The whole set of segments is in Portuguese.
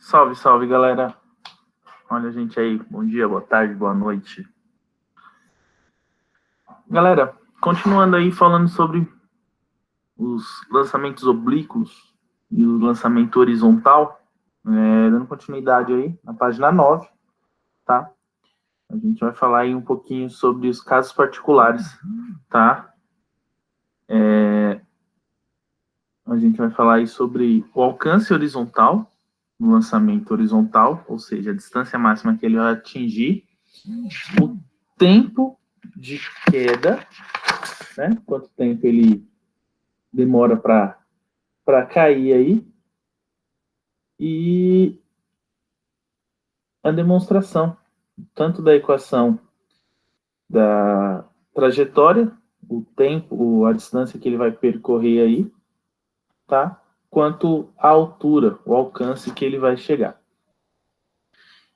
Salve, salve, galera. Olha a gente aí. Bom dia, boa tarde, boa noite. Galera, continuando aí falando sobre os lançamentos oblíquos e o lançamento horizontal, dando continuidade aí na página 9, tá? A gente vai falar aí um pouquinho sobre os casos particulares, tá? A gente vai falar aí sobre o alcance horizontal, no lançamento horizontal, ou seja, a distância máxima que ele vai atingir, o tempo de queda, né? Quanto tempo ele demora para cair aí, e a demonstração tanto da equação da trajetória, o tempo, a distância que ele vai percorrer aí, tá? Quanto a altura, o alcance que ele vai chegar.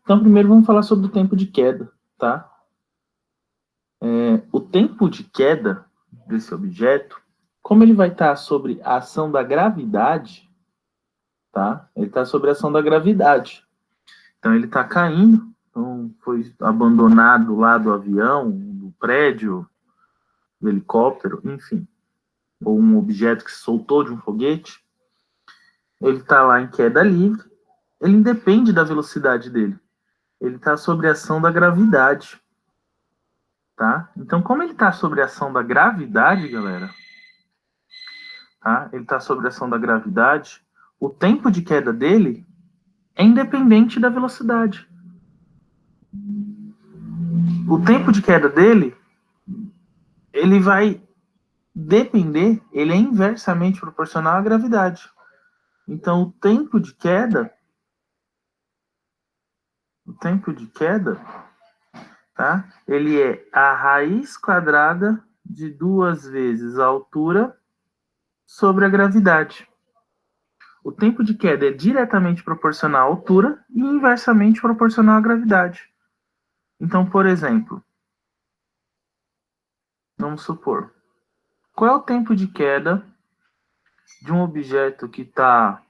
Então, primeiro vamos falar sobre o tempo de queda, tá? O tempo de queda desse objeto, como ele vai estar sobre a ação da gravidade, tá? Ele está sobre a ação da gravidade. Então, ele está caindo, então foi abandonado lá do avião, do prédio, do helicóptero, enfim, ou um objeto que se soltou de um foguete. Ele está lá em queda livre, ele independe da velocidade dele. Ele está sob a ação da gravidade, tá? Então, como ele está sob a ação da gravidade, galera, tá? Ele está sob a ação da gravidade, o tempo de queda dele é independente da velocidade. O tempo de queda dele, ele vai depender, ele é inversamente proporcional à gravidade. Então, o tempo de queda, tá? Ele é a raiz quadrada de 2 vezes a altura sobre a gravidade. O tempo de queda é diretamente proporcional à altura e inversamente proporcional à gravidade. Então, por exemplo, vamos supor, qual é o tempo de queda de um objeto que está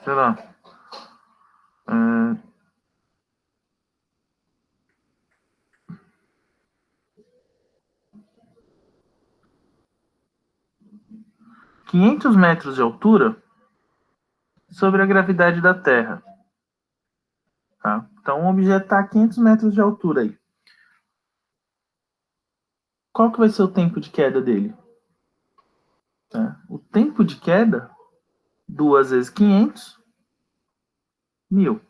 sei lá, 500 metros de altura sobre a gravidade da Terra. Tá? Então, um objeto está a 500 metros de altura aí. Qual que vai ser o tempo de queda dele? O tempo de queda, 2 vezes 500, 1000.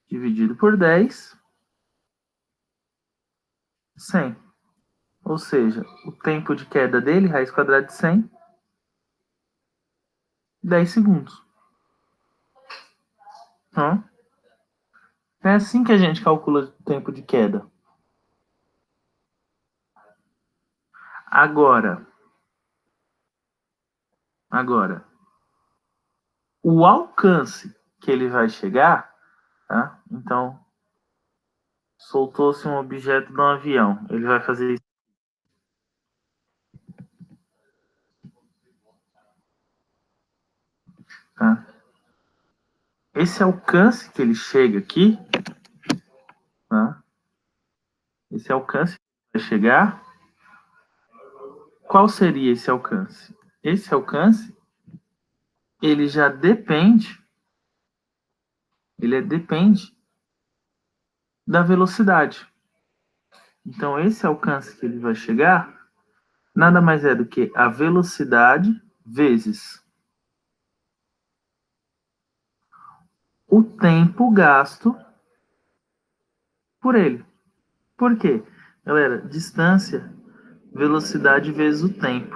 Dividido por 10, 100. Ou seja, o tempo de queda dele, raiz quadrada de 100, 10 segundos. Então, é assim que a gente calcula o tempo de queda. Agora, o alcance que ele vai chegar, tá? Então, soltou-se um objeto de um avião. Ele vai fazer isso. Tá? Esse alcance que ele chega aqui, tá? Esse alcance que vai chegar, qual seria esse alcance? Esse alcance, ele já depende, depende da velocidade. Então, esse alcance que ele vai chegar, nada mais é do que a velocidade vezes o tempo gasto por ele. Por quê? Galera, distância, velocidade vezes o tempo.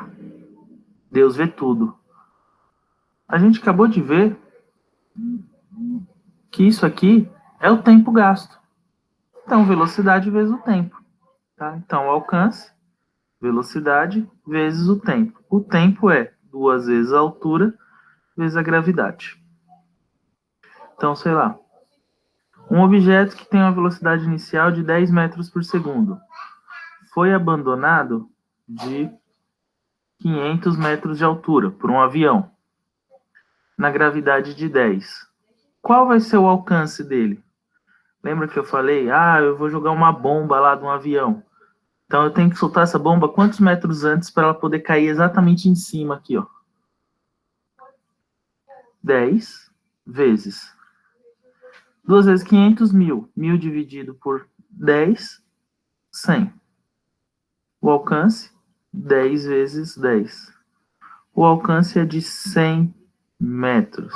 Deus vê tudo. A gente acabou de ver que isso aqui é o tempo gasto. Então, velocidade vezes o tempo. Tá? Então, alcance, velocidade vezes o tempo. O tempo é 2 vezes a altura vezes a gravidade. Então, sei lá, um objeto que tem uma velocidade inicial de 10 metros por segundo foi abandonado de 500 metros de altura, por um avião, na gravidade de 10. Qual vai ser o alcance dele? Lembra que eu falei, eu vou jogar uma bomba lá de um avião. Então eu tenho que soltar essa bomba quantos metros antes para ela poder cair exatamente em cima aqui, ó? 10 vezes. 2 vezes 500, 1000. 1000 dividido por 10, 100. O alcance, 10 vezes 10. O alcance é de 100 metros.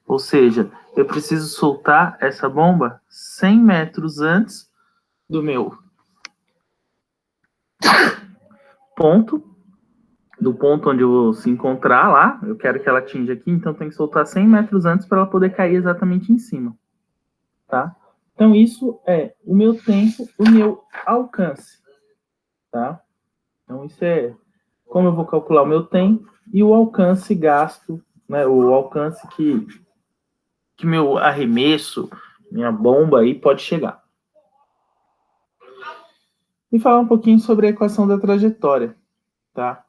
Ou seja, eu preciso soltar essa bomba 100 metros antes do meu ponto, do ponto onde eu vou se encontrar lá. Eu quero que ela atinja aqui, então tem que soltar 100 metros antes para ela poder cair exatamente em cima. Tá? Então, isso é o meu tempo, o meu alcance. Tá? Então, isso é como eu vou calcular o meu tempo e o alcance gasto, né? O alcance que meu arremesso, minha bomba aí pode chegar. E falar um pouquinho sobre a equação da trajetória, tá?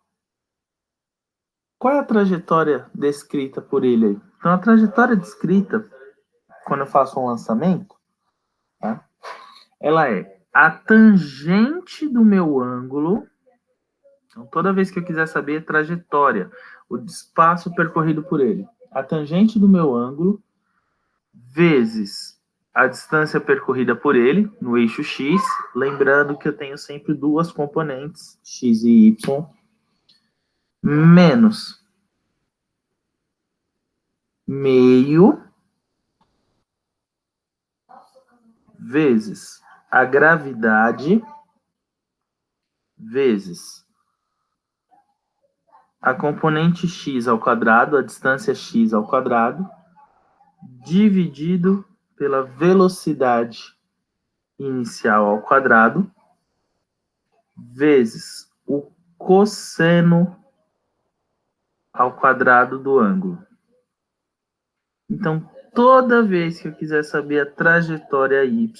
Qual é a trajetória descrita por ele aí? Então, a trajetória descrita, quando eu faço um lançamento, tá? Ela é a tangente do meu ângulo. Então, toda vez que eu quiser saber a trajetória, o espaço percorrido por ele, a tangente do meu ângulo, vezes a distância percorrida por ele, no eixo X, lembrando que eu tenho sempre duas componentes, X e Y, menos meio vezes a gravidade vezes a componente x ao quadrado, a distância x ao quadrado, dividido pela velocidade inicial ao quadrado, vezes o cosseno ao quadrado do ângulo. Então, toda vez que eu quiser saber a trajetória y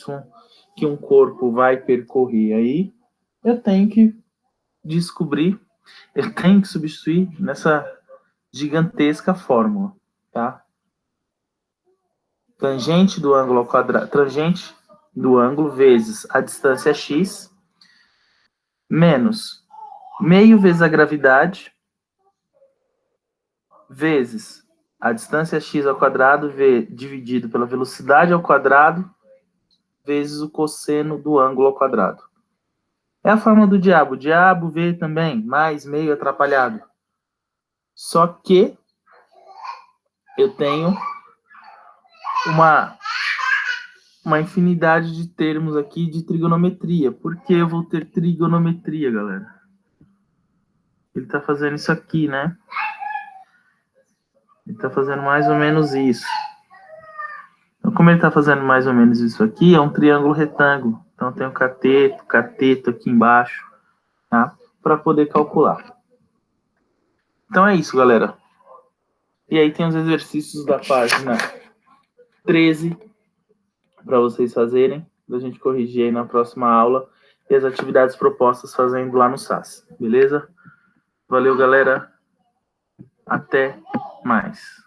que um corpo vai percorrer aí, eu tenho que descobrir, eu tenho que substituir nessa gigantesca fórmula, tá? Tangente do ângulo ao quadrado, tangente do ângulo vezes a distância x, menos meio vezes a gravidade, vezes a distância x ao quadrado, dividido pela velocidade ao quadrado, vezes o cosseno do ângulo ao quadrado. É a forma do diabo. O diabo v também, mais meio atrapalhado. Só que eu tenho uma infinidade de termos aqui de trigonometria. Por que eu vou ter trigonometria, galera? Ele está fazendo isso aqui, né? Ele está fazendo mais ou menos isso. Então, como ele está fazendo mais ou menos isso aqui, é um triângulo retângulo. Então, tem o cateto aqui embaixo, tá? Para poder calcular. Então, é isso, galera. E aí tem os exercícios da página 13 para vocês fazerem, da gente corrigir aí na próxima aula, e as atividades propostas fazendo lá no SAS, beleza? Valeu, galera. Até mais.